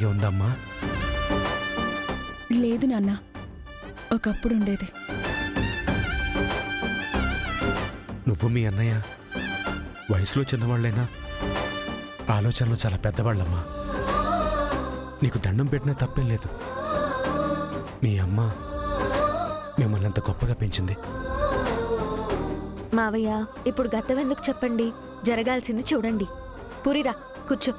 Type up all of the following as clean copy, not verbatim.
అలాగే ఉందమ్మా? లేదు నాన్న, ఒకప్పుడు ఉండేది. నువ్వు మీ అన్నయ్య వయసులో చిన్నవాళ్ళైనా ఆలోచనలు చాలా పెద్దవాళ్ళమ్మా. నీకు దండం పెట్టినా తప్పేం లేదు. మీ అమ్మ మిమ్మల్ని అంత గొప్పగా పెంచింది. మావయ్య, ఇప్పుడు గతం ఎందుకు చెప్పండి, జరగాల్సింది చూడండి. పూరిరా, కూర్చో.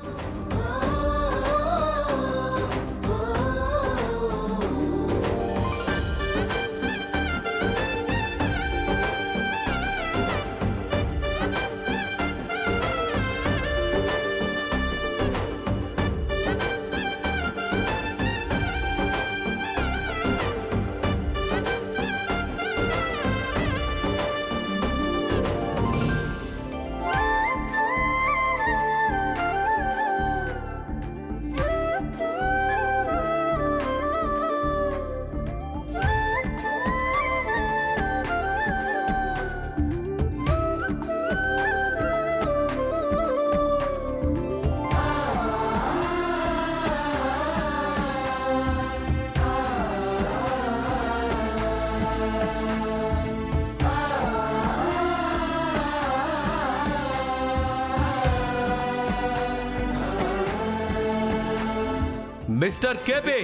మిస్టర్ కేపీ,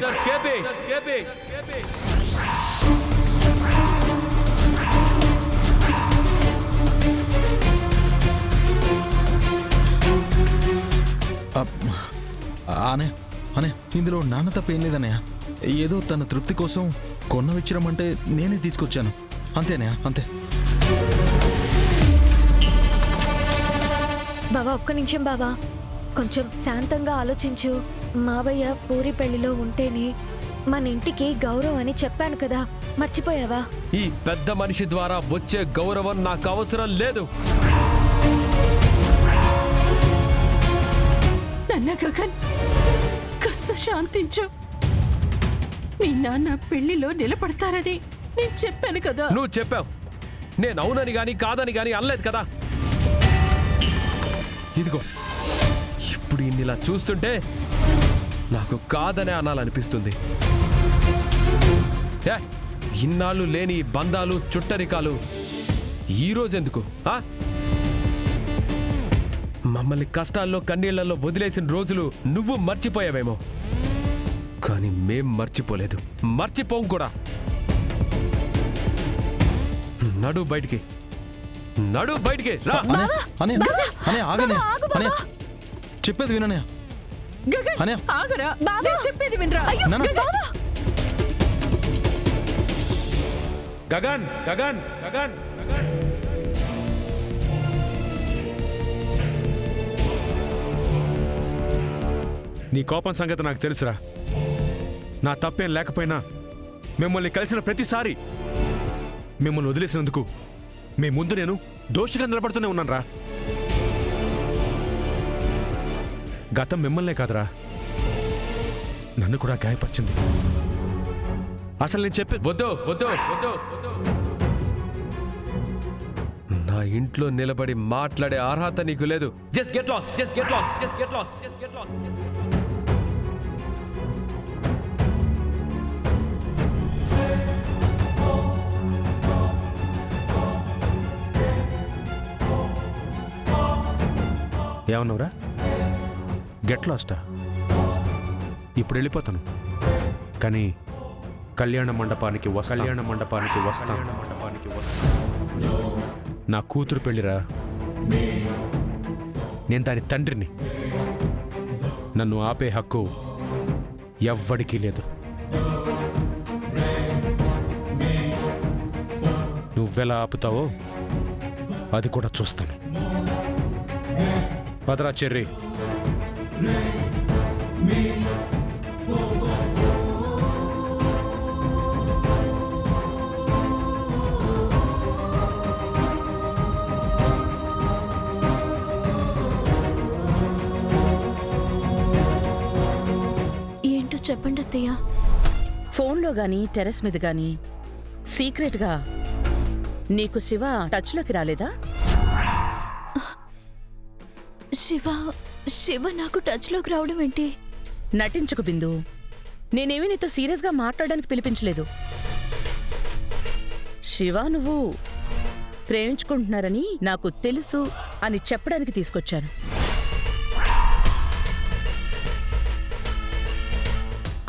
అనే ఇందులో నాన్న తప్పేం లేదన్నయ్య. ఏదో తన తృప్తి కోసం కొన్న విచ్చరమంటే నేనే తీసుకొచ్చాను, అంతేనయ్య, అంతే. బావా, ఒక్క నిమిషం బావా, కొంచెం శాంతంగా ఆలోచించు. మావయ్య పూరి పెళ్లిలో ఉంటేనే మన ఇంటికి గౌరవం అని చెప్పాను కదా, మర్చిపోయావా? ఈ పెద్ద మనిషి ద్వారా వచ్చే గౌరవం నాకు అవసరం లేదు. నాన్న గగన్, కాస్త శాంతించు. మీ నాన్న పెళ్లిలో నిలబడతారని నేను చెప్పాను కదా. నువ్వు చెప్పావు, నేను అవునని గాని కాదని గాని అనలేదు కదా. ఇదిగో ఇప్పుడు ఇన్నిలా చూస్తుంటే నాకు కాదనే అనాలనిపిస్తుంది. ఇన్నాళ్ళు లేని బంధాలు చుట్టరికాలు ఈరోజెందుకు? మమ్మల్ని కష్టాల్లో కన్నీళ్లలో వదిలేసిన రోజులు నువ్వు మర్చిపోయావేమో, కానీ మేం మర్చిపోలేదు, మర్చిపోం కూడా. నడు బయటికి, నడు బయటికి రా. చెప్పేది విననే. చెప్పేది వినరా. గగన్, గగన్, గగన్, గగన్. నీ కోపం సంగతి నాకు తెలుసురా. నా తప్పేం లేకపోయినా మిమ్మల్ని కలిసిన ప్రతిసారి మిమ్మల్ని వదిలేసినందుకు మీ ముందు నేను దోషిగా నిలబడుతూనే ఉన్నాను రా. గతం మిమ్మల్నే కాదురా, నన్ను కూడా గాయపరిచింది. అసలు నేను చెప్పే వద్దు వద్దు వద్దు వద్దు. నా ఇంట్లో నిలబడి మాట్లాడే అర్హత నీకు లేదు. Just get lost, just get lost, just get lost, just get lost. ఏమన్నావురా? గెట్ లాస్టా? ఇప్పుడు వెళ్ళిపోతాను, కానీ కళ్యాణ మండపానికి వస్తాను. నా కూతురు పెళ్ళిరా. నేను దాని తండ్రిని. నన్ను ఆపే హక్కు ఎవ్వడికీ లేదు. నువ్వెలా ఆపుతావో అది కూడా చూస్తాను. పదరా చెర్రీ. ఏంటో చెప్పండి అత్తయ్య. ఫోన్లో గానీ టెర్రస్ మీద గానీ సీక్రెట్గా నీకు శివ టచ్లోకి రాలేదా? శివ నాకు టచ్లోకి రావడం ఏంటి? నటించకు బిందు. నేనేమీ నీతో సీరియస్గా మాట్లాడడానికి పిలిపించలేదు. శివ నువ్వు ప్రేమించుకుంటున్నారని నాకు తెలుసు అని చెప్పడానికి తీసుకొచ్చాను.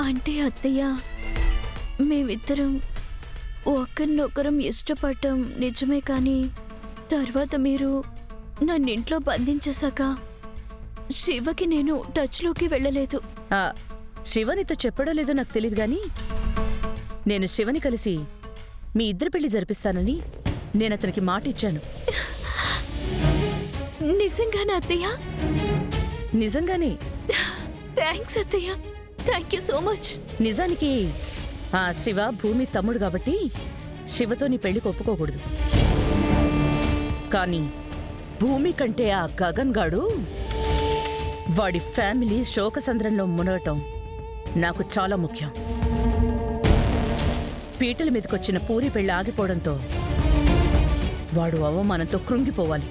అంటే అత్తయ్య, మేమిద్దరం ఒకరినొకరం ఇష్టపడటం నిజమే, కానీ తర్వాత మీరు నన్ను ఇంట్లో బంధించేశాక శివకి నేను టచ్లోకి వెళ్ళలేదు. ఆ, శివనితో చెప్పడో లేదో నాకు తెలియదు గాని నేను శివని కలిసి మీ ఇద్దరి పెళ్లి జరిపిస్తానని నేను అతనికి మాట ఇచ్చాను. నిజంగానా అత్తయ్య? నిజంగానే. థ్యాంక్స్ అత్తయ్య, థ్యాంక్ యూ సో మచ్. నిజానికి ఆ శివ భూమి తమ్ముడు కాబట్టి శివతో నీ పెళ్లికి ఒప్పుకోకూడదు. కానీ భూమి కంటే ఆ గగన్ గాడు, వాడి ఫ్యామిలీ శోకసంద్రంలో మునగటం నాకు చాలా ముఖ్యం. పీటల మీదకొచ్చిన పూరి పెళ్లి ఆగిపోవడంతో వాడు అవమానంతో కృంగిపోవాలి.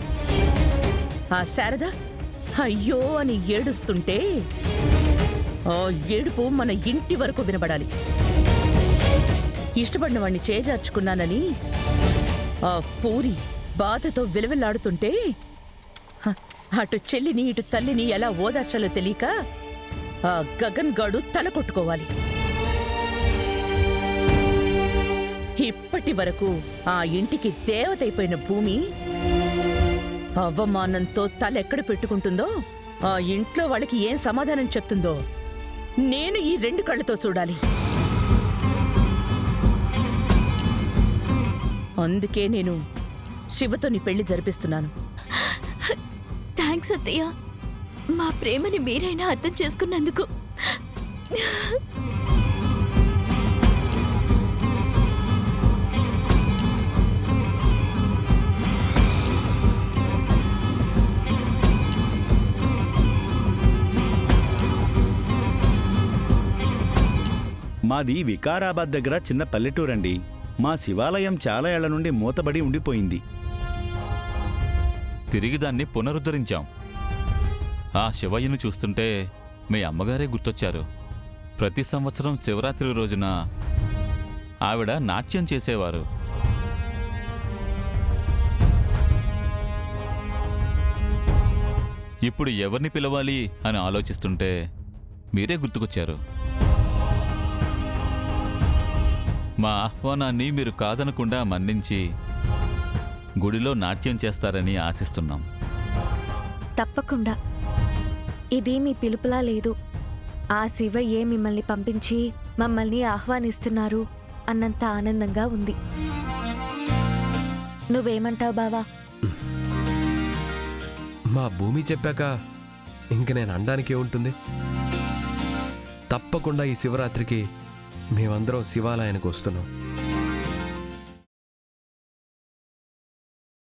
ఆ శారద అయ్యో అని ఏడుస్తుంటే ఆ ఏడుపు మన ఇంటి వరకు వినబడాలి. ఇష్టపడిన వాణ్ణి చేజార్చుకున్నానని ఆ పూరి బాధతో విలవిల్లాడుతుంటే అటు చెల్లిని ఇటు తల్లిని ఎలా ఓదార్చాలో తెలియక ఆ గగన్ గాడు తల కొట్టుకోవాలి. ఇప్పటి వరకు ఆ ఇంటికి దేవతైపోయిన భూమి అవమానంతో తల ఎక్కడ పెట్టుకుంటుందో, ఆ ఇంట్లో వాళ్ళకి ఏం సమాధానం చెప్తుందో నేను ఈ 2 కళ్ళతో చూడాలి. అందుకే నేను శివతో నీ పెళ్లి జరిపిస్తున్నాను. థ్యాంక్స్ అత్తయ్య, మా ప్రేమని మీరైనా అర్థం చేసుకున్నందుకు. మాది వికారాబాద్ దగ్గర చిన్న పల్లెటూరండి. మా శివాలయం చాలా ఏళ్ల నుండి మూతబడి ఉండిపోయింది. తిరిగి దాన్ని పునరుద్ధరించాం. ఆ శివయ్యను చూస్తుంటే మీ అమ్మగారే గుర్తొచ్చారు. ప్రతి సంవత్సరం శివరాత్రి రోజున ఆవిడ నాట్యం చేసేవారు. ఇప్పుడు ఎవరిని పిలవాలి అని ఆలోచిస్తుంటే మీరే గుర్తుకొచ్చారు. మా ఆహ్వానాన్ని మీరు కాదనకుండా మన్నించి గుడిలో నాట్యం చేస్తారని ఆశిస్తున్నాం. తప్పకుండా. ఇది మీ పిలుపులా లేదు. ఆ శివయ్యే మిమ్మల్ని పంపించి మమ్మల్ని ఆహ్వానిస్తున్నారు అన్నంత ఆనందంగా ఉంది. నువ్వేమంటావు బావా? మా భూమి చెప్పాక ఇంక నేను అనడానికి ఏముంటుంది? తప్పకుండా ఈ శివరాత్రికి మేమందరం శివాలయానికి వస్తున్నాం.